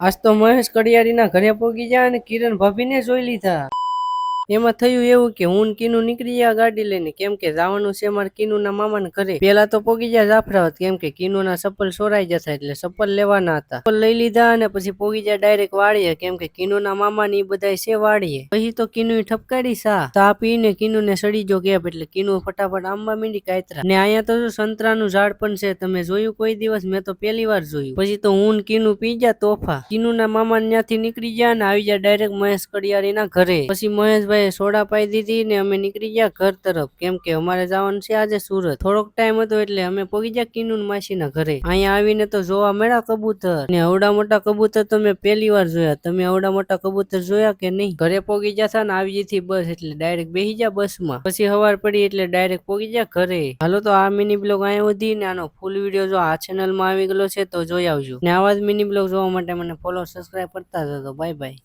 આજ તો મહેશ કડિયારીના ઘરે પોગી ગયા અને કિરણ ભાભીને જોઈ લીધા. એમાં થયું એવું કે હું કીનું નીકળી ગયા ગાડી લઈને, કેમ કે જવાનું છે મારે કીનુના મામાના ઘરે. પેલા તો પોગી ગયા જાફરાબાદ, કેમ કે કીનુના ચપ્પલ ચોરાઈ જતા એટલે ચપ્પલ લેવાના હતા. ચપ્પલ લઈ લીધા અને પછી પોગી ગયા ડાયરેક્ટ વાડીએ, કેમ કે કીનુના મામા ની બધા છે વાડીએ. પછી તો કીનુ ઠપકારી ચા પીને કીનુને સડી જો કેપ, એટલે કીનુ ફટાફટ આંબા મીંડી કાતરા. ને અહીંયા તો સંતરાનું ઝાડ પણ છે, તમે જોયું કોઈ દિવસ? મેં તો પહેલી વાર જોયું. પછી તો હું કીનુ પી ગયા તોફા. કીનુના મામા ત્યાંથી નીકળી ગયા અને આવી ગયા ડાયરેક્ટ મહેશ કડિયારીના ઘરે. પછી મહેશભાઈ સોડા પાઈ દીધી ને અમે નીકળી ગયા ઘર તરફ, કેમ કે અમારે જવાનું છે આજે સુરત. થોડોક ટાઈમ હતો એટલે અમે પોગી ગયા કીનુન માસીના ઘરે. અહીંયા આવીને તો જોવા મળ્યા કબૂતર, ને અવડા મોટા કબૂતર તો મેં પહેલી વાર જોયા. તમે અવડા મોટા કબૂતર જોયા કે નહીં? ઘરે પોગી ગયા ને આવી જતી બસ, એટલે ડાયરેક્ટ બેસી ગયા બસમાં. પછી સવાર પડી એટલે ડાયરેક્ટ પોગી ગયા ઘરે. હાલો તો આ મિની બ્લોગ અહીંયા સુધી, ને આનો ફૂલ વિડીયો જો આ ચેનલમાં આવી ગયેલો છે તો જોઈ આવજો. ને આવા જ મિની બ્લોગ જોવા માટે મને ફોલો સબસ્ક્રાઇબ કરતા જજો. Bye bye.